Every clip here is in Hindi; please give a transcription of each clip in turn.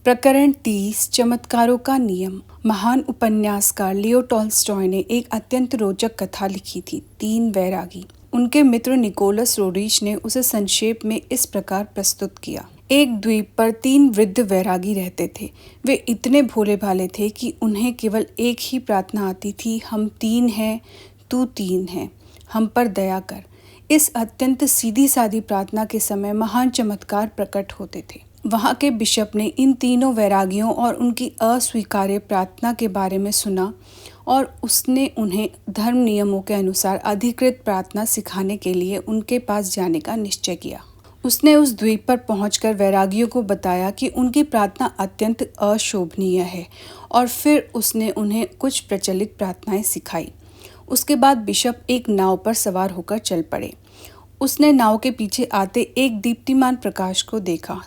प्रकरण 30 चमत्कारों का नियम। महान उपन्यासकार लियो टॉल्स्टॉय ने एक अत्यंत रोचक कथा लिखी थी, 3 वैरागी। उनके मित्र निकोलस रोड्रिच ने उसे संक्षेप में इस प्रकार प्रस्तुत किया। एक द्वीप पर 3 वृद्ध वैरागी रहते थे। वे इतने भोले भाले थे कि उन्हें केवल एक ही प्रार्थना आती थी, हम 3 हैं, तू 3 है, हम पर दया कर। इस अत्यंत सीधी सादी प्रार्थना के समय महान चमत्कार प्रकट होते थे। वहाँ के बिशप ने इन तीनों वैरागियों और उनकी अस्वीकार्य प्रार्थना के बारे में सुना और उसने उन्हें धर्म नियमों के अनुसार अधिकृत प्रार्थना सिखाने के लिए उनके पास जाने का निश्चय किया। उसने उस द्वीप पर पहुंचकर वैरागियों को बताया कि उनकी प्रार्थना अत्यंत अशोभनीय है और फिर उसने उन्हें कुछ प्रचलित प्रार्थनाएं सिखाई। उसके बाद बिशप एक नाव पर सवार होकर चल पड़े। उसने नाव के पीछे आते एक दीप्तिमान प्रकाश को देखा।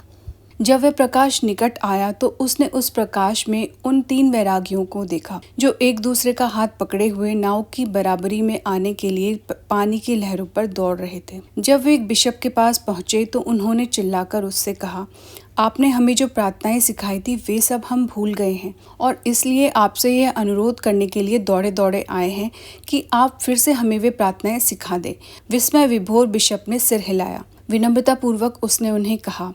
जब वह प्रकाश निकट आया तो उसने उस प्रकाश में उन 3 वैरागियों को देखा जो एक दूसरे का हाथ पकड़े हुए नाव की बराबरी में आने के लिए पानी की लहरों पर दौड़ रहे थे। जब वे एक बिशप के पास पहुंचे तो उन्होंने चिल्लाकर उससे कहा, आपने हमें जो प्रार्थनाएं सिखाई थी वे सब हम भूल गए हैं और इसलिए आपसे यह अनुरोध करने के लिए दौड़े दौड़े आए हैं कि आप फिर से हमें वे प्रार्थनाएं सिखा दें। विस्मय विभोर बिशप ने सिर हिलाया। विनम्रतापूर्वक उसने उन्हें कहा,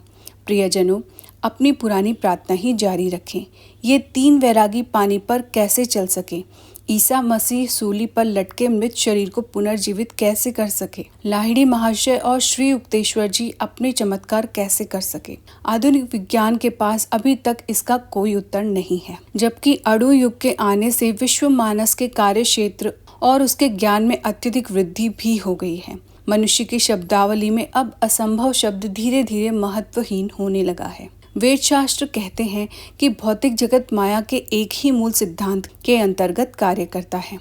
प्रियजनों, अपनी पुरानी प्रार्थना ही जारी रखें। ये 3 वैरागी पानी पर कैसे चल सके? ईसा मसीह सूली पर लटके मृत शरीर को पुनर्जीवित कैसे कर सके? लाहिड़ी महाशय और श्री उक्तेश्वर जी अपने चमत्कार कैसे कर सके? आधुनिक विज्ञान के पास अभी तक इसका कोई उत्तर नहीं है, जबकि अणु युग के आने से विश्व मानस के कार्य क्षेत्र और उसके ज्ञान में अत्यधिक वृद्धि भी हो गई है। मनुष्य की शब्दावली में अब असंभव शब्द धीरे धीरे महत्वहीन होने लगा है। वेद शास्त्र कहते हैं कि भौतिक जगत माया के एक ही मूल सिद्धांत के अंतर्गत कार्य करता है,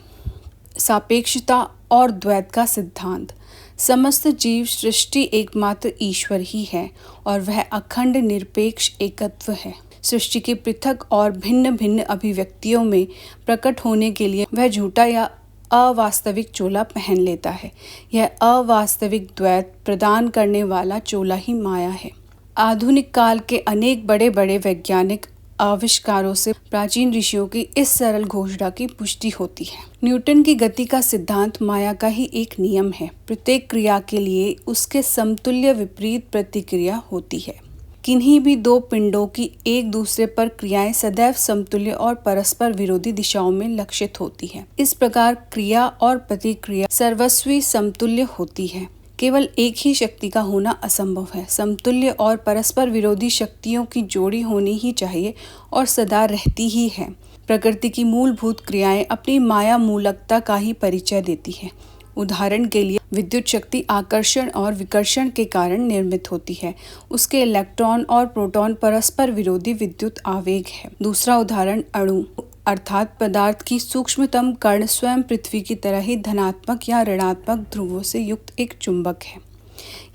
सापेक्षता और द्वैत का सिद्धांत। समस्त जीव सृष्टि एकमात्र ईश्वर ही है और वह अखंड निरपेक्ष एकत्व है। सृष्टि की पृथक और भिन्न भिन्न अभिव्यक्तियों में प्रकट होने के लिए वह झूठा या अवास्तविक चोला पहन लेता है। यह अवास्तविक द्वैत प्रदान करने वाला चोला ही माया है। आधुनिक काल के अनेक बड़े बड़े वैज्ञानिक आविष्कारों से प्राचीन ऋषियों की इस सरल घोषणा की पुष्टि होती है। न्यूटन की गति का सिद्धांत माया का ही एक नियम है। प्रत्येक क्रिया के लिए उसके समतुल्य विपरीत प्रतिक्रिया होती है। किन्हीं भी 2 पिंडों की एक दूसरे पर क्रियाएं सदैव समतुल्य और परस्पर विरोधी दिशाओं में लक्षित होती है। इस प्रकार क्रिया और प्रतिक्रिया सर्वस्वी समतुल्य होती है। केवल एक ही शक्ति का होना असंभव है। समतुल्य और परस्पर विरोधी शक्तियों की जोड़ी होनी ही चाहिए और सदा रहती ही है। प्रकृति की मूलभूत क्रियाएं अपनी माया मूलकता का ही परिचय देती है। उदाहरण के लिए विद्युत शक्ति आकर्षण और विकर्षण के कारण निर्मित होती है। उसके इलेक्ट्रॉन और प्रोटॉन परस्पर विरोधी विद्युत आवेग है। दूसरा उदाहरण अणु अर्थात पदार्थ की सूक्ष्मतम कण स्वयं पृथ्वी की तरह ही धनात्मक या ऋणात्मक ध्रुवों से युक्त एक चुंबक है।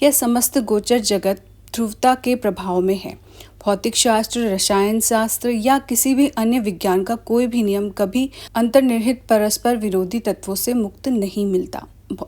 यह समस्त गोचर जगत ध्रुवता के प्रभाव में है। भौतिक शास्त्र, रसायन शास्त्र या किसी भी अन्य विज्ञान का कोई भी नियम कभी अंतर्निहित परस्पर विरोधी तत्वों से मुक्त नहीं मिलता।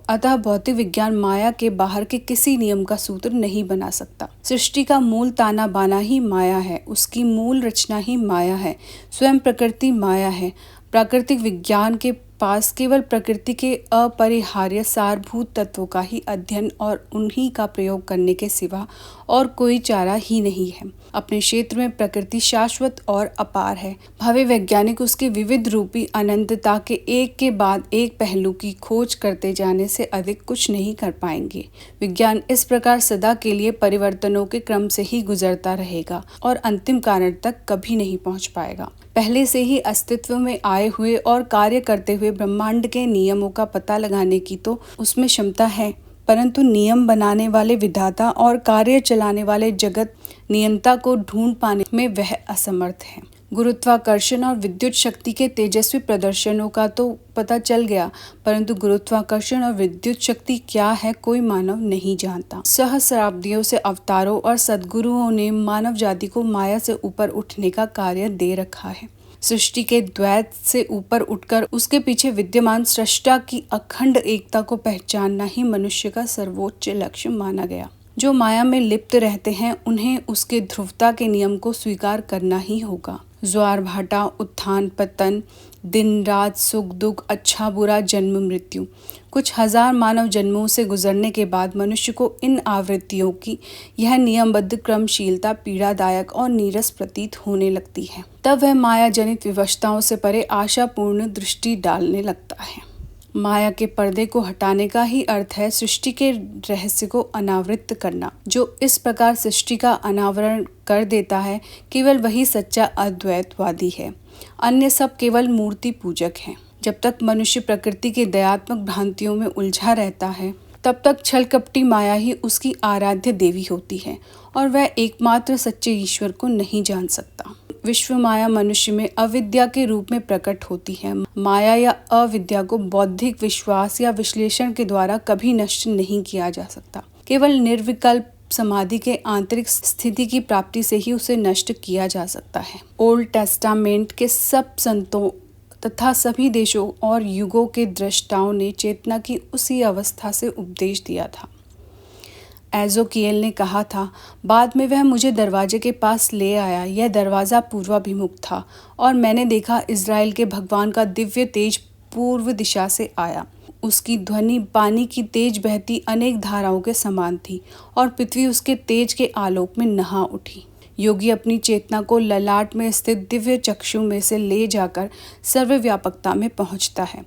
अतः भौतिक विज्ञान माया के बाहर के किसी नियम का सूत्र नहीं बना सकता। सृष्टि का मूल ताना बाना ही माया है, उसकी मूल रचना ही माया है, स्वयं प्रकृति माया है। प्राकृतिक विज्ञान के पास केवल प्रकृति के अपरिहार्य सारभूत तत्वों का ही अध्ययन और उन्हीं का प्रयोग करने के सिवा और कोई चारा ही नहीं है। अपने क्षेत्र में प्रकृति शाश्वत और अपार है। भावी वैज्ञानिक उसके विविध रूपी अनंतता के एक के बाद एक पहलू की खोज करते जाने से अधिक कुछ नहीं कर पाएंगे। विज्ञान इस प्रकार सदा के लिए परिवर्तनों के क्रम से ही गुजरता रहेगा और अंतिम कारण तक कभी नहीं पहुंच पाएगा। पहले से ही अस्तित्व में आए हुए और कार्य करते हुए ब्रह्मांड के नियमों का पता लगाने की तो उसमें क्षमता है, परंतु नियम बनाने वाले विधाता और कार्य चलाने वाले जगत नियंता को ढूंढ पाने में वह असमर्थ है। गुरुत्वाकर्षण और विद्युत शक्ति के तेजस्वी प्रदर्शनों का तो पता चल गया, परंतु गुरुत्वाकर्षण और विद्युत शक्ति क्या है कोई मानव नहीं जानता। सहस्राब्दियों से अवतारों और सद्गुरुओं ने मानव जाति को माया से ऊपर उठने का कार्य दे रखा है। सृष्टि के द्वैत से ऊपर उठकर उसके पीछे विद्यमान सृष्टा की अखंड एकता को पहचानना ही मनुष्य का सर्वोच्च लक्ष्य माना गया। जो माया में लिप्त रहते हैं उन्हें उसके ध्रुवता के नियम को स्वीकार करना ही होगा। ज्वार भाटा, उत्थान पतन, दिन रात, सुख दुख, अच्छा बुरा, जन्म मृत्यु, कुछ हजार मानव जन्मों से गुजरने के बाद मनुष्य को इन आवृत्तियों की यह नियमबद्ध क्रमशीलता पीड़ादायक और नीरस प्रतीत होने लगती है। तब वह माया जनित विवशताओं से परे आशापूर्ण दृष्टि डालने लगता है। माया के पर्दे को हटाने का ही अर्थ है सृष्टि के रहस्य को अनावृत करना। जो इस प्रकार सृष्टि का अनावरण कर देता है, केवल वही सच्चा अद्वैतवादी है। अन्य सब केवल मूर्ति पूजक हैं। जब तक मनुष्य प्रकृति के दयात्मक भ्रांतियों में उलझा रहता है, तब तक छल कपटी माया ही उसकी आराध्य देवी होती है और वह एकमात्र सच्चे ईश्वर को नहीं जान सकता। विश्व माया मनुष्य में अविद्या के रूप में प्रकट होती है। माया या अविद्या को बौद्धिक विश्वास या विश्लेषण के द्वारा कभी नष्ट नहीं किया जा सकता। केवल निर्विकल्प समाधि के आंतरिक स्थिति की प्राप्ति से ही उसे नष्ट किया जा सकता है। ओल्ड टेस्टामेंट के सब संतों तथा सभी देशों और युगों के दृष्टाओं ने चेतना की उसी अवस्था से उपदेश दिया था। एजोकिएल ने कहा था, बाद में वह मुझे दरवाजे के पास ले आया। यह दरवाज़ा पूर्वाभिमुख था और मैंने देखा इज़राइल के भगवान का दिव्य तेज पूर्व दिशा से आया। उसकी ध्वनि पानी की तेज बहती अनेक धाराओं के समान थी और पृथ्वी उसके तेज के आलोक में नहा उठी। योगी अपनी चेतना को ललाट में स्थित दिव्य चक्षु में से ले जाकर सर्वव्यापकता में पहुंचता है।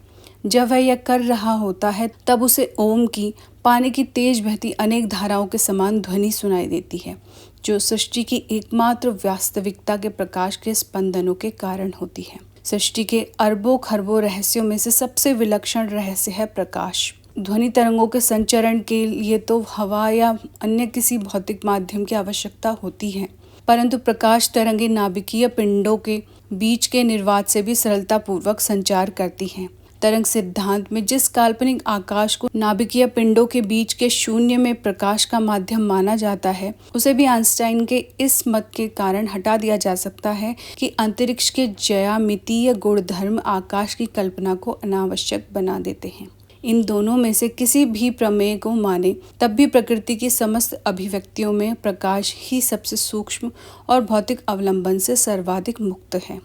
जब वह यह कर रहा होता है, तब उसे ओम की पानी की तेज बहती अनेक धाराओं के समान ध्वनि सुनाई देती है, जो सृष्टि की एकमात्र वास्तविकता के प्रकाश के स्पंदनों के कारण होती है। सृष्टि के अरबों खरबों रहस्यों में से सबसे विलक्षण रहस्य है प्रकाश। ध्वनि तरंगों के संचरण के लिए तो हवा या अन्य किसी भौतिक माध्यम की आवश्यकता होती है, परंतु प्रकाश तरंगे नाभिकीय पिंडों के बीच के निर्वात से भी सरलतापूर्वक संचार करती हैं। तरंग सिद्धांत में जिस काल्पनिक आकाश को नाभिकीय पिंडों के बीच के शून्य में प्रकाश का माध्यम माना जाता है, उसे भी आइंस्टाइन के इस मत के कारण हटा दिया जा सकता है कि अंतरिक्ष के ज्यामितीय गुणधर्म आकाश की कल्पना को अनावश्यक बना देते हैं। इन दोनों में से किसी भी प्रमेय को माने, तब भी प्रकृति की समस्त अभिव्यक्तियों में प्रकाश ही सबसे सूक्ष्म और भौतिक अवलंबन से सर्वाधिक मुक्त है।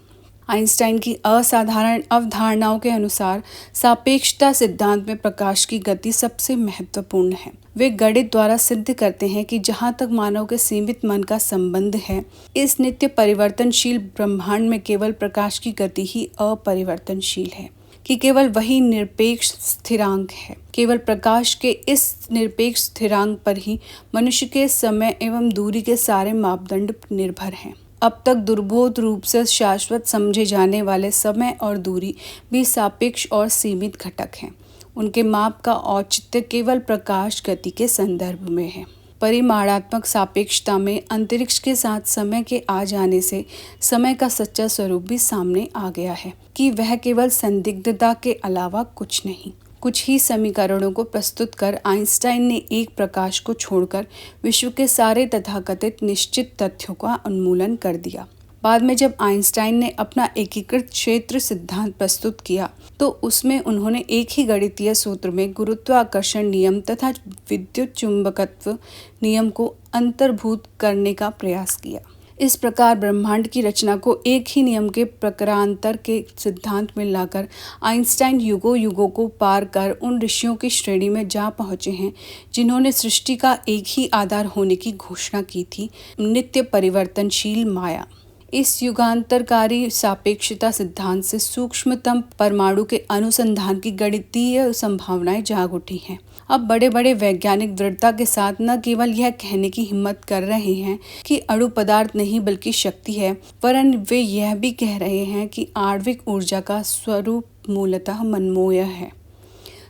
आइंस्टाइन की असाधारण अवधारणाओं के अनुसार सापेक्षता सिद्धांत में प्रकाश की गति सबसे महत्वपूर्ण है। वे गणित द्वारा सिद्ध करते हैं कि जहाँ तक मानव के सीमित मन का संबंध है, इस नित्य परिवर्तनशील ब्रह्मांड में केवल प्रकाश की गति ही अपरिवर्तनशील है, कि केवल वही निरपेक्ष स्थिरांक है। केवल प्रकाश के इस निरपेक्ष स्थिरांक पर ही मनुष्य के समय एवं दूरी के सारे मापदंड निर्भर हैं। अब तक दुर्बोध रूप से शाश्वत समझे जाने वाले समय और दूरी भी सापेक्ष और सीमित घटक हैं। उनके माप का औचित्य केवल प्रकाश गति के संदर्भ में है। परिमाणात्मक सापेक्षता में अंतरिक्ष के साथ समय के आ जाने से समय का सच्चा स्वरूप भी सामने आ गया है कि वह केवल संदिग्धता के अलावा कुछ नहीं। कुछ ही समीकरणों को प्रस्तुत कर आइंस्टाइन ने एक प्रकाश को छोड़कर विश्व के सारे तथाकथित निश्चित तथ्यों का उन्मूलन कर दिया। बाद में जब आइंस्टाइन ने अपना एकीकृत क्षेत्र सिद्धांत प्रस्तुत किया, तो उसमें उन्होंने एक ही गणितीय सूत्र में गुरुत्वाकर्षण नियम तथा विद्युत चुंबकत्व नियम को अंतर्भूत करने का प्रयास किया। इस प्रकार ब्रह्मांड की रचना को एक ही नियम के प्रकारांतर के सिद्धांत में लाकर आइंस्टाइन युगों युगों को पार कर उन ऋषियों की श्रेणी में जा पहुँचे हैं, जिन्होंने सृष्टि का एक ही आधार होने की घोषणा की थी, नित्य परिवर्तनशील माया। इस युगांतरकारी सापेक्षता सिद्धांत से सूक्ष्मतम परमाणु के अनुसंधान की गणितीय संभावनाएं जाग उठी हैं। अब बड़े बड़े वैज्ञानिक दृढ़ता के साथ न केवल यह कहने की हिम्मत कर रहे हैं कि अणु पदार्थ नहीं बल्कि शक्ति है, वरन वे यह भी कह रहे हैं कि आणविक ऊर्जा का स्वरूप मूलतः मनमोय है।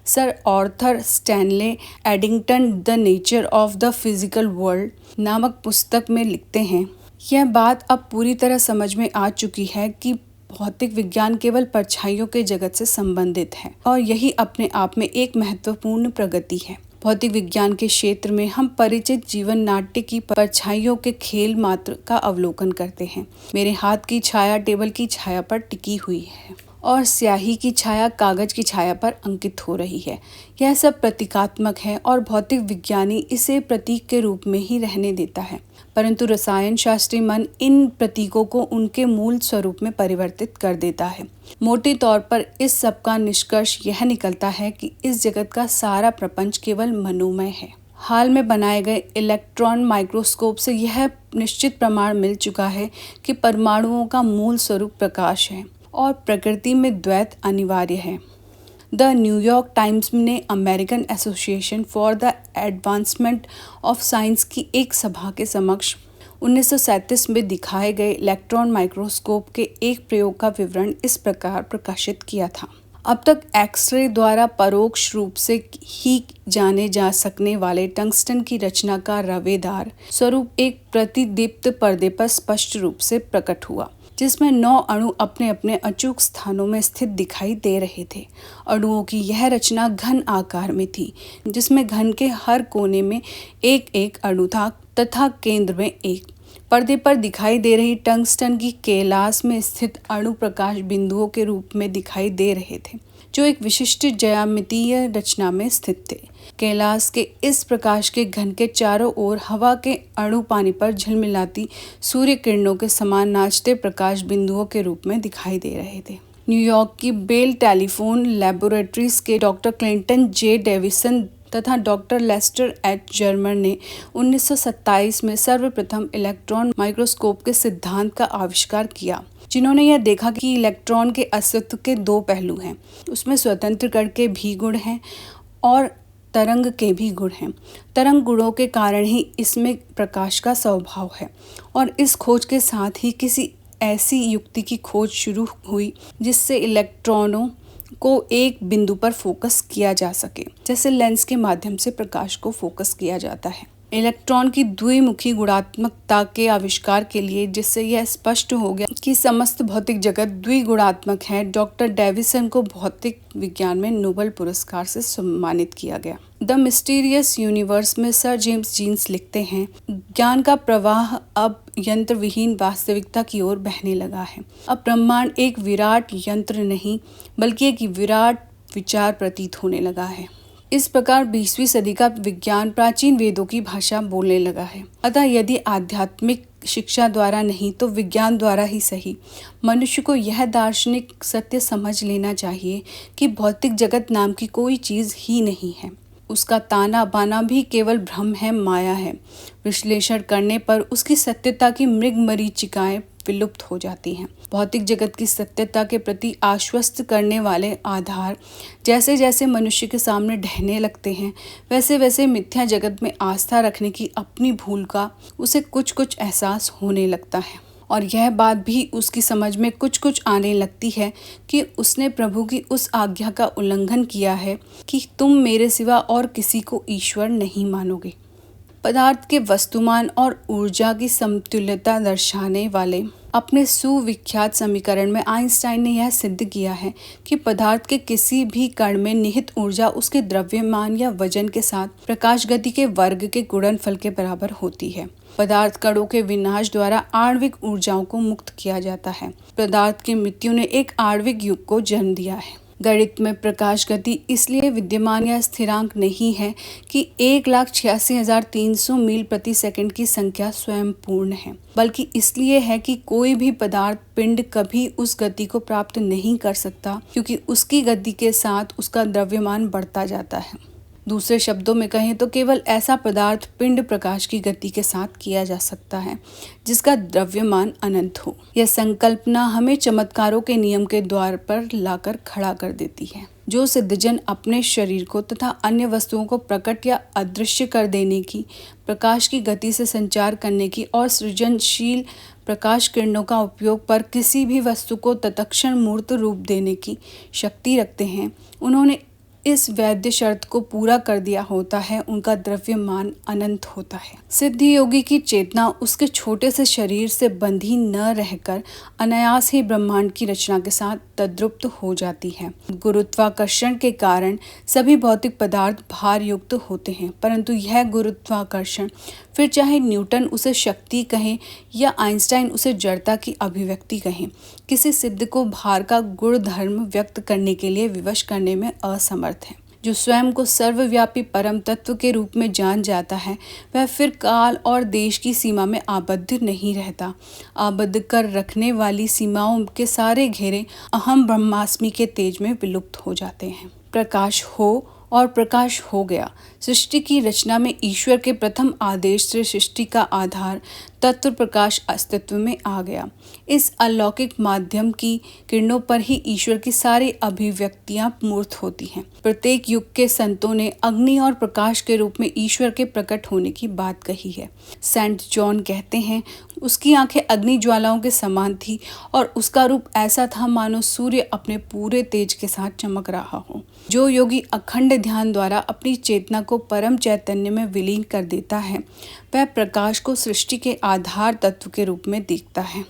Sir Arthur Stanley Eddington the nature of the physical world नामक पुस्तक में लिखते हैं, यह बात अब पूरी तरह समझ में आ चुकी है कि भौतिक विज्ञान केवल परछाइयों के जगत से संबंधित है और यही अपने आप में एक महत्वपूर्ण प्रगति है। भौतिक विज्ञान के क्षेत्र में हम परिचित जीवन नाट्य की परछाइयों के खेल मात्र का अवलोकन करते हैं। मेरे हाथ की छाया टेबल की छाया पर टिकी हुई है और स्याही की छाया कागज की छाया पर अंकित हो रही है। यह सब प्रतीकात्मक है और भौतिक विज्ञानी इसे प्रतीक के रूप में ही रहने देता है, परंतु रसायन शास्त्री मन इन प्रतीकों को उनके मूल स्वरूप में परिवर्तित कर देता है। मोटे तौर पर इस सब का निष्कर्ष यह निकलता है कि इस जगत का सारा प्रपंच केवल मनोमय है। हाल में बनाए गए इलेक्ट्रॉन माइक्रोस्कोप से यह निश्चित प्रमाण मिल चुका है कि परमाणुओं का मूल स्वरूप प्रकाश है और प्रकृति में द्वैत अनिवार्य है। द न्यूयॉर्क टाइम्स ने American association for the advancement of science की एक सभा के समक्ष 1937 में दिखाए गए इलेक्ट्रॉन माइक्रोस्कोप के एक प्रयोग का विवरण इस प्रकार प्रकाशित किया था। अब तक एक्सरे द्वारा परोक्ष रूप से ही जाने जा सकने वाले टंगस्टन की रचना का रवेदार स्वरूप एक प्रतिदीप्त पर्दे पर स्पष्ट रूप से प्रकट हुआ, जिसमें 9 अणु अपने अपने अचूक स्थानों में स्थित दिखाई दे रहे थे। अणुओं की यह रचना घन आकार में थी, जिसमें घन के हर कोने में एक एक अणु था तथा केंद्र में एक। पर्दे पर दिखाई दे रही टंगस्टन की कैलाश में स्थित अणु प्रकाश बिंदुओं के रूप में दिखाई दे रहे थे, जो एक विशिष्ट ज्यामितीय रचना में स्थित थे। कैलाश के इस प्रकाश के घन के चारों ओर हवा के अणु पानी पर झिलमिलाती सूर्य किरणों के समान नाचते प्रकाश बिंदुओं के रूप में दिखाई दे रहे थे। न्यूयॉर्क की बेल टेलीफोन लैबोरेटरीज के डॉक्टर क्लिंटन जे डेविसन तथा डॉक्टर लेस्टर एच जर्मर ने 1927 में सर्वप्रथम इलेक्ट्रॉन माइक्रोस्कोप के सिद्धांत का आविष्कार किया, जिन्होंने यह देखा कि इलेक्ट्रॉन के अस्तित्व के 2 पहलू हैं। उसमें स्वतंत्र कण के भी गुण हैं और तरंग के भी गुण हैं। तरंग गुणों के कारण ही इसमें प्रकाश का स्वभाव है, और इस खोज के साथ ही किसी ऐसी युक्ति की खोज शुरू हुई जिससे इलेक्ट्रॉनों को एक बिंदु पर फोकस किया जा सके, जैसे लेंस के माध्यम से प्रकाश को फोकस किया जाता है। इलेक्ट्रॉन की द्विमुखी गुणात्मकता के आविष्कार के लिए, जिससे यह स्पष्ट हो गया कि समस्त भौतिक जगत द्विगुणात्मक है, डॉक्टर डेविसन को भौतिक विज्ञान में नोबेल पुरस्कार से सम्मानित किया गया। द मिस्टीरियस यूनिवर्स में सर जेम्स जीन्स लिखते हैं, ज्ञान का प्रवाह अब यंत्र विहीन वास्तविकता की ओर बहने लगा है। अब ब्रह्मांड एक विराट यंत्र नहीं, बल्कि एक विराट विचार प्रतीत होने लगा है। इस प्रकार 20वीं सदी का विज्ञान प्राचीन वेदों की भाषा बोलने लगा है। अतः यदि आध्यात्मिक शिक्षा द्वारा नहीं तो विज्ञान द्वारा ही सही, मनुष्य को यह दार्शनिक सत्य समझ लेना चाहिए कि भौतिक जगत नाम की कोई चीज़ ही नहीं है। उसका ताना बाना भी केवल भ्रम है, माया है। विश्लेषण करने पर उसकी सत्यता की मृगमरीचिकाएं विलुप्त हो जाती हैं। भौतिक जगत की सत्यता के प्रति आश्वस्त करने वाले आधार जैसे जैसे मनुष्य के सामने ढहने लगते हैं, वैसे वैसे मिथ्या जगत में आस्था रखने की अपनी भूल का उसे कुछ कुछ एहसास होने लगता है, और यह बात भी उसकी समझ में कुछ कुछ आने लगती है कि उसने प्रभु की उस आज्ञा का उल्लंघन किया है कि तुम मेरे सिवा और किसी को ईश्वर नहीं मानोगे। पदार्थ के वस्तुमान और ऊर्जा की समतुल्यता दर्शाने वाले अपने सुविख्यात समीकरण में आइंस्टाइन ने यह सिद्ध किया है कि पदार्थ के किसी भी कण में निहित ऊर्जा उसके द्रव्यमान या वजन के साथ प्रकाश गति के वर्ग के गुणनफल के बराबर होती है। पदार्थ कणों के विनाश द्वारा आणविक ऊर्जाओं को मुक्त किया जाता है। पदार्थ की मृत्यु ने एक आणविक युग को जन्म दिया है। गणित में प्रकाश गति इसलिए विद्यमान या स्थिरांक नहीं है कि 1,86,300 मील प्रति सेकंड की संख्या स्वयं पूर्ण है, बल्कि इसलिए है कि कोई भी पदार्थ पिंड कभी उस गति को प्राप्त नहीं कर सकता, क्योंकि उसकी गति के साथ उसका द्रव्यमान बढ़ता जाता है। दूसरे शब्दों में कहें तो केवल ऐसा पदार्थ पिंड प्रकाश की गति के साथ किया जा सकता है जिसका द्रव्यमान अनंत हो। यह संकल्पना हमें चमत्कारों के नियम के द्वार पर लाकर खड़ा कर देती है। जो सिद्धजन अपने शरीर को तथा अन्य वस्तुओं को प्रकट या अदृश्य कर देने की, प्रकाश की गति से संचार करने की और सृजनशील प्रकाश किरणों का उपयोग पर किसी भी वस्तु को तत्क्षण मूर्त रूप देने की शक्ति रखते हैं, उन्होंने इस वैध शर्त को पूरा कर दिया होता है, उनका द्रव्यमान अनंत होता है। सिद्ध योगी की चेतना उसके छोटे से शरीर से बंधी न रहकर अनायास ही ब्रह्मांड की रचना के साथ तद्रुप्त हो जाती है। गुरुत्वाकर्षण के कारण सभी भौतिक पदार्थ भार युक्त होते हैं, परंतु यह गुरुत्वाकर्षण, फिर चाहे न्यूटन उसे शक्ति कहें या आइंस्टाइन उसे जड़ता की अभिव्यक्ति कहें, किसी सिद्ध को भार का गुणधर्म व्यक्त करने के लिए विवश करने में असमर्थ है। जो स्वयं को सर्वव्यापी परम तत्व के रूप में जान जाता है, वह फिर काल और देश की सीमा में आबद्ध नहीं रहता। आबद्ध कर रखने वाली सीमाओं के सारे घेरे अहम ब्रह्मास्मि के तेज में विलुप्त हो जाते हैं। प्रकाश हो और प्रकाश हो गया। सृष्टि की रचना में ईश्वर के प्रथम आदेश से सृष्टि का आधार तत्व प्रकाश अस्तित्व में आ गया। इस अलौकिक माध्यम की किरणों पर ही ईश्वर की सारी अभिव्यक्तियां मूर्त होती हैं। प्रत्येक युग के संतों ने अग्नि और प्रकाश के रूप में ईश्वर के प्रकट होने की बात कही है। सेंट जॉन कहते हैं, उसकी आंखें अग्नि ज्वालाओं के समान थी और उसका रूप ऐसा था मानो सूर्य अपने पूरे तेज के साथ चमक रहा हो। जो योगी अखंड ध्यान द्वारा अपनी चेतना को परम चैतन्य में विलीन कर देता है, वह प्रकाश को सृष्टि के आधार तत्व के रूप में देखता है।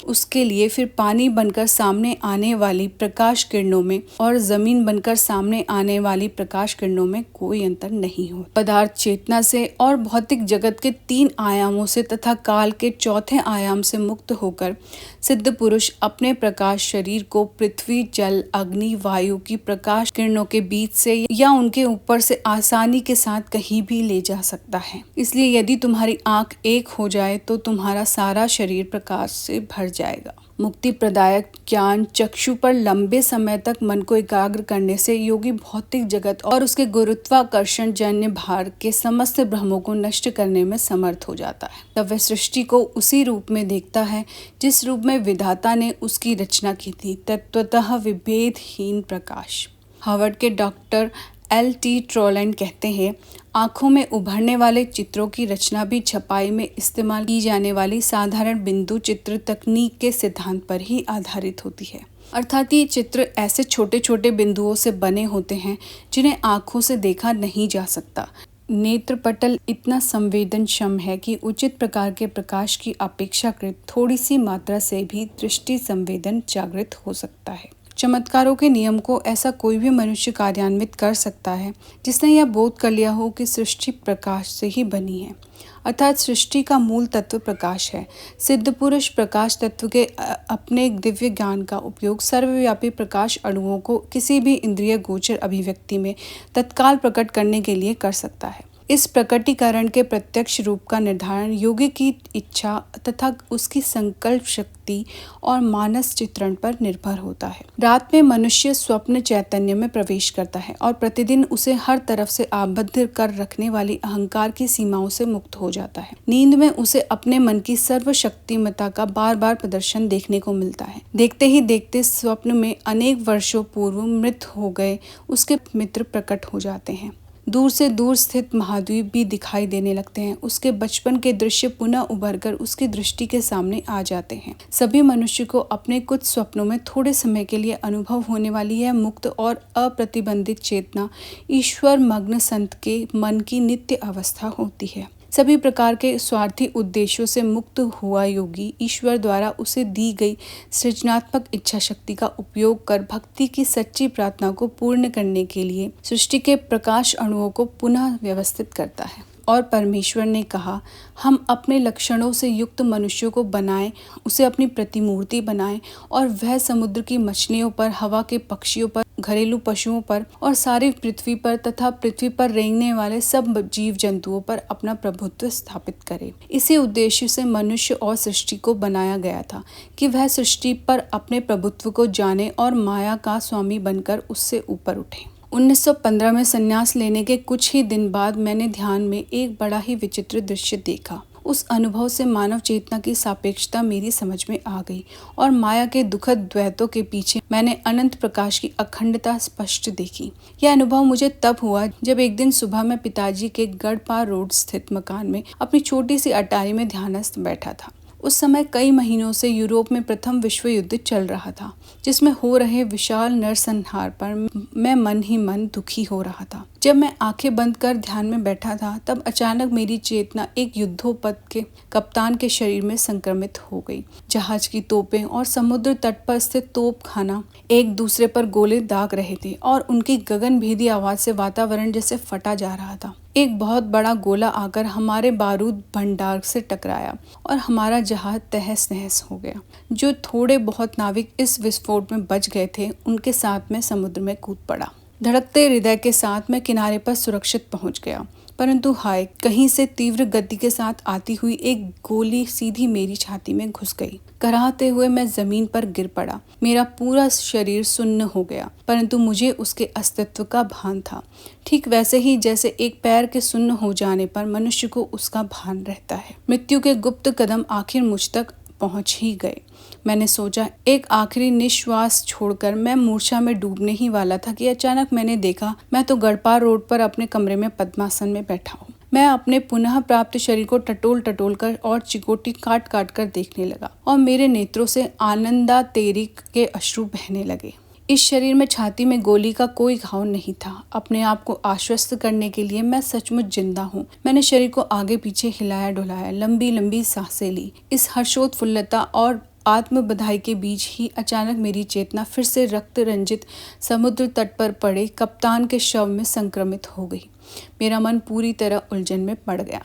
उसके लिए फिर पानी बनकर सामने आने वाली प्रकाश किरणों में और जमीन बनकर सामने आने वाली प्रकाश किरणों में कोई अंतर नहीं हो। पदार्थ चेतना से और भौतिक जगत के 3 आयामों से तथा काल के 4थे आयाम से मुक्त होकर सिद्ध पुरुष अपने प्रकाश शरीर को पृथ्वी, जल, अग्नि, वायु की प्रकाश किरणों के बीच से या उनके ऊपर से आसानी के साथ कहीं भी ले जा सकता है। इसलिए यदि तुम्हारी आंख एक हो जाए तो तुम्हारा सारा शरीर प्रकाश से भर जाएगा। मुक्ति प्रदायक ज्ञान चक्षु पर लंबे समय तक मन को एकाग्र करने से योगी भौतिक जगत और उसके गुरुत्वाकर्षण जन्य भार के समस्त भ्रमों को नष्ट करने में समर्थ हो जाता है। तब वह सृष्टि को उसी रूप में देखता है जिस रूप में विधाता ने उसकी रचना की थी, तत्वतः विभेदहीन प्रकाश। हार्वर्ड के डॉक्टर L.T. ट्रोलैंड कहते हैं, आँखों में उभरने वाले चित्रों की रचना भी छपाई में इस्तेमाल की जाने वाली साधारण बिंदु चित्र तकनीक के सिद्धांत पर ही आधारित होती है। अर्थात ये चित्र ऐसे छोटे छोटे बिंदुओं से बने होते हैं जिन्हें आँखों से देखा नहीं जा सकता। नेत्र पटल इतना संवेदनक्षम है कि उचित प्रकार के प्रकाश की अपेक्षाकृत थोड़ी सी मात्रा से भी दृष्टि संवेदन जागृत हो सकता है। चमत्कारों के नियम को ऐसा कोई भी मनुष्य कार्यान्वित कर सकता है जिसने यह बोध कर लिया हो कि सृष्टि प्रकाश से ही बनी है, अर्थात सृष्टि का मूल तत्व प्रकाश है। सिद्ध पुरुष प्रकाश तत्व के अपने दिव्य ज्ञान का उपयोग सर्वव्यापी प्रकाश अणुओं को किसी भी इंद्रिय गोचर अभिव्यक्ति में तत्काल प्रकट करने के लिए कर सकता है। इस प्रकटीकरण के प्रत्यक्ष रूप का निर्धारण योगी की इच्छा तथा उसकी संकल्प शक्ति और मानस चित्रण पर निर्भर होता है। रात में मनुष्य स्वप्न चैतन्य में प्रवेश करता है और प्रतिदिन उसे हर तरफ से आबद्ध कर रखने वाली अहंकार की सीमाओं से मुक्त हो जाता है। नींद में उसे अपने मन की सर्वशक्तिमता का बार बार प्रदर्शन देखने को मिलता है। देखते ही देखते स्वप्न में अनेक वर्षों पूर्व मृत हो गए उसके मित्र प्रकट हो जाते हैं। दूर से दूर स्थित महाद्वीप भी दिखाई देने लगते हैं। उसके बचपन के दृश्य पुनः उभरकर उसकी दृष्टि के सामने आ जाते हैं। सभी मनुष्य को अपने कुछ स्वप्नों में थोड़े समय के लिए अनुभव होने वाली यह मुक्त और अप्रतिबंधित चेतना ईश्वर मग्न संत के मन की नित्य अवस्था होती है। सभी प्रकार के स्वार्थी उद्देश्यों से मुक्त हुआ योगी ईश्वर द्वारा उसे दी गई सृजनात्मक इच्छा शक्ति का उपयोग कर भक्ति की सच्ची प्रार्थना को पूर्ण करने के लिए सृष्टि के प्रकाश अणुओं को पुनः व्यवस्थित करता है। और परमेश्वर ने कहा, हम अपने लक्षणों से युक्त मनुष्यों को बनाएं, उसे अपनी प्रतिमूर्ति बनाएं और वह समुद्र की मछलियों पर, हवा के पक्षियों पर, घरेलू पशुओं पर और सारी पृथ्वी पर तथा पृथ्वी पर रेंगने वाले सब जीव जंतुओं पर अपना प्रभुत्व स्थापित करे। इसी उद्देश्य से मनुष्य और सृष्टि को बनाया गया था कि वह सृष्टि पर अपने प्रभुत्व को जाने और माया का स्वामी बनकर उससे ऊपर उठे। 1915 में संन्यास लेने के कुछ ही दिन बाद मैंने ध्यान में एक बड़ा ही विचित्र दृश्य देखा। उस अनुभव से मानव चेतना की सापेक्षता मेरी समझ में आ गई और माया के दुखद द्वैतों के पीछे मैंने अनंत प्रकाश की अखंडता स्पष्ट देखी। यह अनुभव मुझे तब हुआ जब एक दिन सुबह मैं पिताजी के गढ़पार रोड स्थित मकान में अपनी छोटी सी अटारी में ध्यानस्थ बैठा था। उस समय कई महीनों से यूरोप में प्रथम विश्व युद्ध चल रहा था, जिसमें हो रहे विशाल नरसंहार पर मैं मन ही मन दुखी हो रहा था। जब मैं आंखें बंद कर ध्यान में बैठा था तब अचानक मेरी चेतना एक युद्धोपथ के कप्तान के शरीर में संक्रमित हो गई। जहाज की तोपें और समुद्र तट पर स्थित तोप खाना एक दूसरे पर गोले दाग रहे थे और उनकी गगनभेदी आवाज से वातावरण जैसे फटा जा रहा था। एक बहुत बड़ा गोला आकर हमारे बारूद भंडार से टकराया और हमारा जहाज तहस नहस हो गया। जो थोड़े बहुत नाविक इस विस्फोट में बच गए थे उनके साथ में समुद्र में कूद पड़ा। धड़कते हृदय के साथ मैं किनारे पर सुरक्षित पहुंच गया, परंतु हाय, कहीं से तीव्र गति के साथ आती हुई एक गोली सीधी मेरी छाती में घुस गई। कराहते हुए मैं जमीन पर गिर पड़ा। मेरा पूरा शरीर सुन्न हो गया, परंतु मुझे उसके अस्तित्व का भान था, ठीक वैसे ही जैसे एक पैर के सुन्न हो जाने पर मनुष्य को उसका भान रहता है। मृत्यु के गुप्त कदम आखिर मुझ तक पहुंच ही गए। मैंने सोचा, एक आखिरी निश्वास छोड़कर मैं मूर्छा में डूबने ही वाला था कि अचानक मैंने देखा मैं तो गढ़पार रोड पर अपने कमरे में पद्मासन में बैठा हूँ। मैं अपने पुनः प्राप्त शरीर को टटोल टटोल कर और चिकोटी काट काट कर देखने लगा और मेरे नेत्रों से आनंदातेरी के अश्रु बहने लगे। इस शरीर में छाती में गोली का कोई घाव नहीं था। अपने आप को आश्वस्त करने के लिए मैं सचमुच जिंदा हूँ। मैंने शरीर को आगे पीछे हिलाया डुलाया, लंबी लंबी सांसें ली। इस हर्षोत्फुल्लता और आत्म बधाई के बीच ही अचानक मेरी चेतना फिर से रक्त रंजित समुद्र तट पर पड़े कप्तान के शव में संक्रमित हो गई। मेरा मन पूरी तरह उलझन में पड़ गया।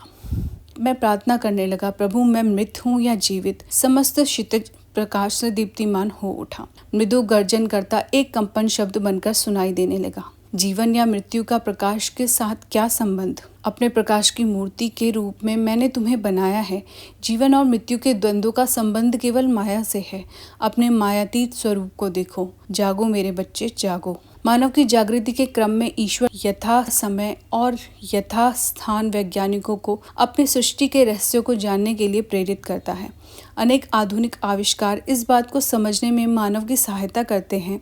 मैं प्रार्थना करने लगा, प्रभु, मैं मृत हूँ या जीवित? समस्त क्षितिज प्रकाश से दीप्तिमान हो उठा। मृदु गर्जन करता एक कंपन शब्द बनकर सुनाई देने लगा। जीवन या मृत्यु का प्रकाश के साथ क्या संबंध? अपने प्रकाश की मूर्ति के रूप में मैंने तुम्हें बनाया है। जीवन और मृत्यु के द्वंद्व का संबंध केवल माया से है। अपने मायातीत स्वरूप को देखो। जागो मेरे बच्चे, जागो। मानव की जागृति के क्रम में ईश्वर यथा समय और यथा स्थान वैज्ञानिकों को अपनी सृष्टि के रहस्यों को जानने के लिए प्रेरित करता है। अनेक आधुनिक आविष्कार इस बात को समझने में मानव की सहायता करते हैं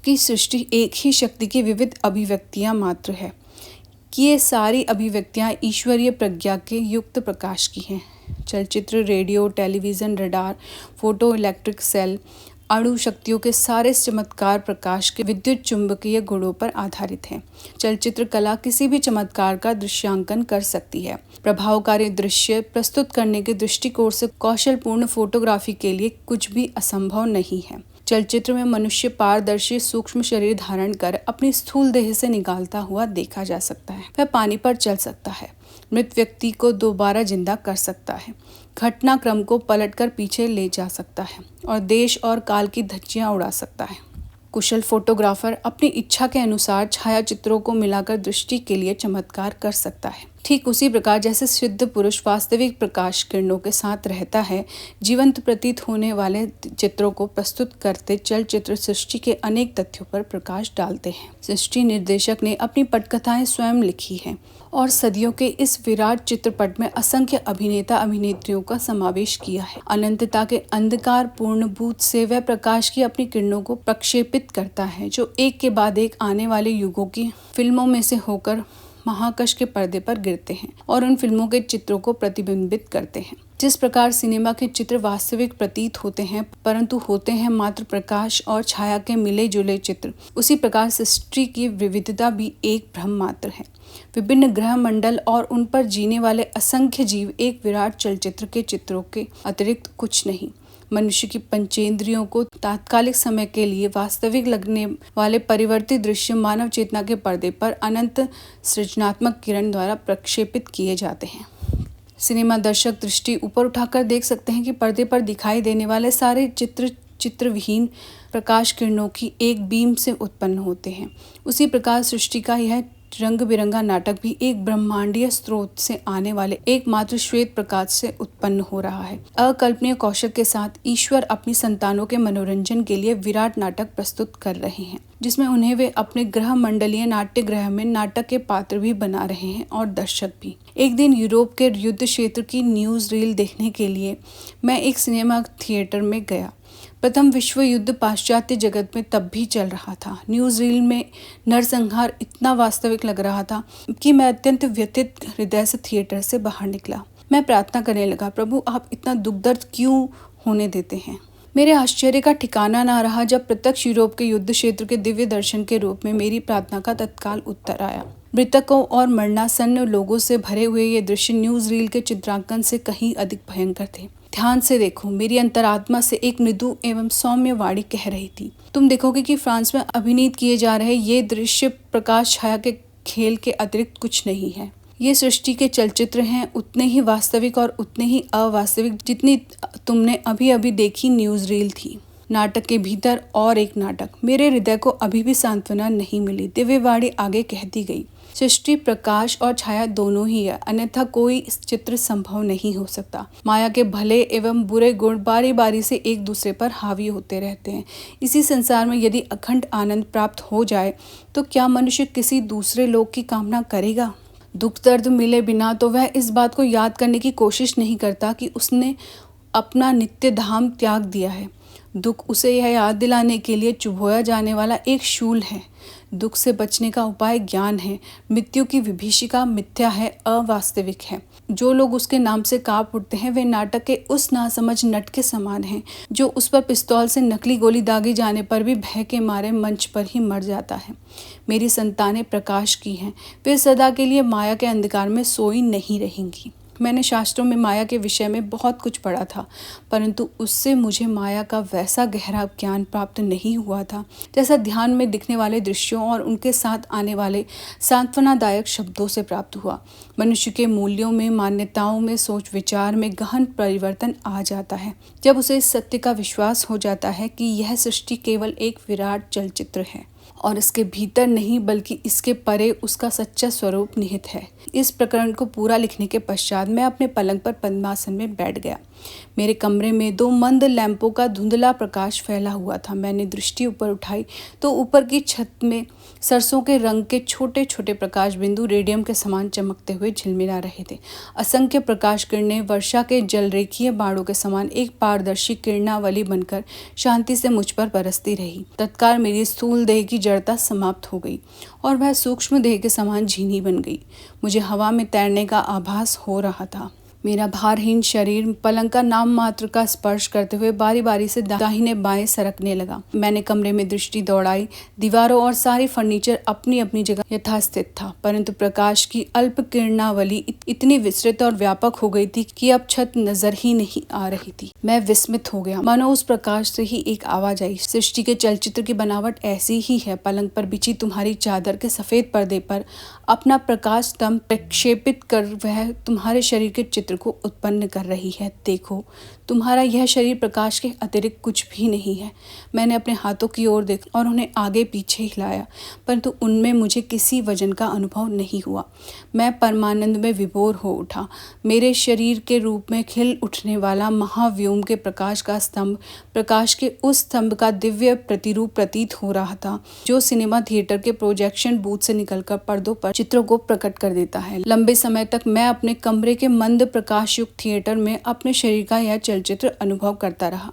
कि सृष्टि एक ही शक्ति की विविध अभिव्यक्तियां मात्र है, कि ये सारी अभिव्यक्तियां ईश्वरीय प्रज्ञा के युक्त प्रकाश की हैं। चलचित्र, radio, television, radar, photo electric cell, अणु शक्तियों के सारे चमत्कार प्रकाश के विद्युत चुंबकीय गुणों पर आधारित हैं। चलचित्र कला किसी भी चमत्कार का दृश्यांकन कर सकती है। प्रभावकारी दृश्य प्रस्तुत करने के दृष्टिकोण से कौशलपूर्ण फोटोग्राफी के लिए कुछ भी असंभव नहीं है। चलचित्र में मनुष्य पारदर्शी सूक्ष्म शरीर धारण कर अपनी स्थूल देह से निकालता हुआ देखा जा सकता है। वह पानी पर चल सकता है, मृत व्यक्ति को दोबारा जिंदा कर सकता है, घटनाक्रम को पलटकर पीछे ले जा सकता है और देश और काल की धज्जियां उड़ा सकता है। कुशल फोटोग्राफर अपनी इच्छा के अनुसार छायाचित्रों को मिलाकर दृष्टि के लिए चमत्कार कर सकता है। ठीक उसी प्रकार जैसे सिद्ध पुरुष वास्तविक प्रकाश किरणों के साथ रहता है, जीवंत प्रतीत होने वाले चित्रों को प्रस्तुत करते चलचित्र सृष्टि के अनेक तथ्यों पर प्रकाश डालते हैं। सृष्टि निर्देशक ने अपनी पटकथाएं स्वयं लिखी हैं और सदियों के इस विराट चित्रपट में असंख्य अभिनेता अभिनेत्रियों का समावेश किया है। अनंतता के अंधकार पूर्ण भूत से वह प्रकाश की अपनी किरणों को प्रक्षेपित करता है, जो एक के बाद एक आने वाले युगों की फिल्मों में से होकर महाकाश के पर्दे पर गिरते हैं और उन फिल्मों के चित्रों को प्रतिबिंबित करते हैं। जिस प्रकार सिनेमा के चित्र वास्तविक प्रतीत होते हैं, परंतु होते हैं मात्र प्रकाश और छाया के मिले जुले चित्र, उसी प्रकार सृष्टि की विविधता भी एक भ्रम मात्र है। विभिन्न ग्रह मंडल और उन पर जीने वाले असंख्य जीव एक विराट चलचित्र के चित्रों के अतिरिक्त कुछ नहीं। मनुष्य की पंचेंद्रियों को तात्कालिक समय के लिए वास्तविक लगने वाले परिवर्तित दृश्य मानव चेतना के पर्दे पर अनंत सृजनात्मक किरण द्वारा प्रक्षेपित किए जाते हैं। सिनेमा दर्शक दृष्टि ऊपर उठाकर देख सकते हैं कि पर्दे पर दिखाई देने वाले सारे चित्र चित्रविहीन प्रकाश किरणों की एक बीम से उत्पन्न होते हैं। उसी प्रकार सृष्टि का यह रंग बिरंगा नाटक भी एक ब्रह्मांडीय स्रोत से आने वाले एकमात्र श्वेत प्रकाश से उत्पन्न हो रहा है। अकल्पनीय कौशल के साथ ईश्वर अपनी संतानों के मनोरंजन के लिए विराट नाटक प्रस्तुत कर रहे हैं, जिसमें उन्हें वे अपने ग्रह मंडलीय नाट्य ग्रह में नाटक के पात्र भी बना रहे हैं और दर्शक भी। एक दिन यूरोप के युद्ध क्षेत्र की न्यूज रील देखने के लिए मैं एक सिनेमा थिएटर में गया। प्रथम विश्व युद्ध पाश्चात्य जगत में तब भी चल रहा था। न्यूज रील में नरसंहार इतना वास्तविक लग रहा था कि मैं अत्यंत व्यथित हृदय से थिएटर से बाहर निकला। मैं प्रार्थना करने लगा, प्रभु आप इतना दुख दर्द क्यों होने देते हैं? मेरे आश्चर्य का ठिकाना ना रहा जब प्रत्यक्ष यूरोप के युद्ध क्षेत्र के दिव्य दर्शन के रूप में मेरी प्रार्थना का तत्काल उत्तर आया। मृतकों और मरणासन्न लोगों से भरे हुए ये दृश्य न्यूज रील के चित्रांकन से कहीं अधिक भयंकर थे। ध्यान से देखो, मेरी अंतरात्मा से एक मृदु एवं सौम्य वाणी कह रही थी। तुम देखोगे कि फ्रांस में अभिनीत किए जा रहे ये दृश्य प्रकाश छाया के खेल के अतिरिक्त कुछ नहीं है। ये सृष्टि के चलचित्र हैं, उतने ही वास्तविक और उतने ही अवास्तविक जितनी तुमने अभी अभी देखी न्यूज रील थी। नाटक के भीतर और एक नाटक। मेरे हृदय को अभी भी सांत्वना नहीं मिली। दिव्यवाणी आगे कहती गई, सृष्टि प्रकाश और छाया दोनों ही है, अन्यथा कोई चित्र संभव नहीं हो सकता। माया के भले एवं बुरे गुण बारी बारी से एक दूसरे पर हावी होते रहते हैं। इसी संसार में यदि अखंड आनंद प्राप्त हो जाए तो क्या मनुष्य किसी दूसरे लोक की कामना करेगा? दुख दर्द मिले बिना तो वह इस बात को याद करने की कोशिश नहीं करता कि उसने अपना नित्य धाम त्याग दिया है। दुख उसे यह याद दिलाने के लिए चुभोया जाने वाला एक शूल है। दुख से बचने का उपाय ज्ञान है। मृत्यु की विभीषिका मिथ्या है, अवास्तविक है। जो लोग उसके नाम से कांप उठते हैं वे नाटक के उस नासमझ नट के समान हैं जो उस पर पिस्तौल से नकली गोली दागी जाने पर भी भय के मारे मंच पर ही मर जाता है। मेरी संतानें प्रकाश की हैं, वे सदा के लिए माया के अंधकार में सोई नहीं रहेंगी। मैंने शास्त्रों में माया के विषय में बहुत कुछ पढ़ा था, परंतु उससे मुझे माया का वैसा गहरा ज्ञान प्राप्त नहीं हुआ था जैसा ध्यान में दिखने वाले दृश्यों और उनके साथ आने वाले सांत्वनादायक शब्दों से प्राप्त हुआ। मनुष्य के मूल्यों में, मान्यताओं में, सोच विचार में गहन परिवर्तन आ जाता है जब उसे इस सत्य का विश्वास हो जाता है कि यह सृष्टि केवल एक विराट चलचित्र है और इसके भीतर नहीं बल्कि इसके परे उसका सच्चा स्वरूप निहित है। इस प्रकरण को पूरा लिखने के पश्चात मैं अपने पलंग पर पद्मासन में बैठ गया। मेरे कमरे में 2 मंद लैंपों का धुंधला प्रकाश फैला हुआ था। मैंने दृष्टि ऊपर उठाई तो ऊपर की छत में सरसों के रंग के छोटे छोटे प्रकाश बिंदु रेडियम के समान चमकते हुए झिलमिला रहे थे। असंख्य प्रकाश किरणें वर्षा के जलरेखीय बाणों के समान एक पारदर्शी किरणावली बनकर शांति से मुझ पर बरसती रही। तत्काल मेरी स्थूल देह की जड़ता समाप्त हो गई और वह सूक्ष्म देह के समान झीनी बन गई। मुझे हवा में तैरने का आभास हो रहा था। मेरा भारहीन शरीर पलंग का नाम मात्र का स्पर्श करते हुए बारी बारी से दाहिने बाएं सरकने लगा। मैंने कमरे में दृष्टि दौड़ाई। दीवारों और सारे फर्नीचर अपनी अपनी जगह यथास्थित था, परंतु प्रकाश की अल्प किरणावली इतनी विस्तृत और व्यापक हो गई थी कि अब छत नजर ही नहीं आ रही थी। मैं विस्मित हो गया। मानो उस प्रकाश से ही एक आवाज आई, सृष्टि के चलचित्र की बनावट ऐसी ही है। पलंग पर बिछी तुम्हारी चादर के सफेद पर्दे पर अपना प्रकाश स्तंभ प्रक्षेपित कर वह तुम्हारे शरीर के चित्र को उत्पन्न कर रही है। देखो, तुम्हारा यह शरीर प्रकाश के अतिरिक्त कुछ भी नहीं है। मैंने अपने हाथों की ओर देखा और उन्हें आगे पीछे हिलाया, परंतु उनमें मुझे किसी वजन का अनुभव नहीं हुआ। मैं परमानंद में विभोर हो उठा। मेरे शरीर के रूप में खिल उठने वाला महाव्योम के प्रकाश का स्तंभ प्रकाश के उस स्तंभ का दिव्य प्रतिरूप प्रतीत हो रहा था जो सिनेमा थिएटर के प्रोजेक्शन बूथ से निकलकर पर्दों पर चित्रों को प्रकट कर देता है। लंबे समय तक मैं अपने कमरे के मंद प्रकाश युक्त थिएटर में अपने शरीर का यह चलचित्र अनुभव करता रहा।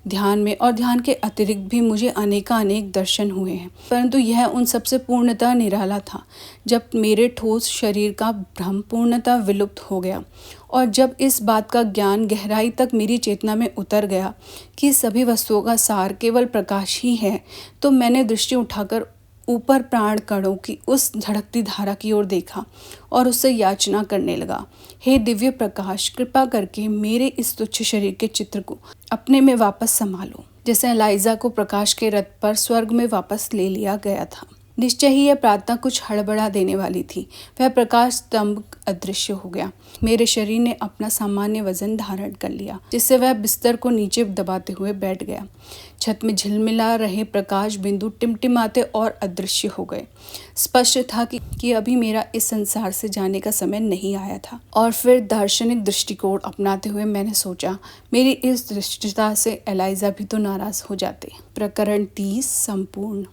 ध्यान में और ध्यान के अतिरिक्त भी मुझे अनेक दर्शन हुए हैं, परंतु यह उन सबसे पूर्णतः निराला था जब मेरे ठोस शरीर का भ्रम पूर्णतः विलुप्त हो गया और जब इस बात का ज्ञान गहराई तक मेरी चेतना में उतर गया कि सभी वस्तुओं का सार केवल प्रकाश ही है, तो मैंने दृष्टि उठाकर ऊपर प्राण कणों की उस धड़कती धारा की ओर देखा और उससे याचना करने लगा, हे दिव्य प्रकाश, कृपा करके मेरे इस तुच्छ शरीर के चित्र को अपने में वापस संभालो, जैसे एलाइजा को प्रकाश के रथ पर स्वर्ग में वापस ले लिया गया था। निश्चय ही यह प्रार्थना कुछ हड़बड़ा देने वाली थी। वह प्रकाश स्तंभ अदृश्य हो गया। मेरे शरीर ने अपना सामान्य वजन धारण कर लिया, जिससे वह बिस्तर को नीचे दबाते हुए बैठ गया। छत में झिलमिला रहे प्रकाश बिंदु टिमटिमाते और अदृश्य हो गए। स्पष्ट था कि अभी मेरा इस संसार से जाने का समय नहीं आया था। और फिर दार्शनिक दृष्टिकोण अपनाते हुए मैंने सोचा, मेरी इस दृष्टता से एलाइजा भी तो नाराज हो जाते। प्रकरण 30 संपूर्ण।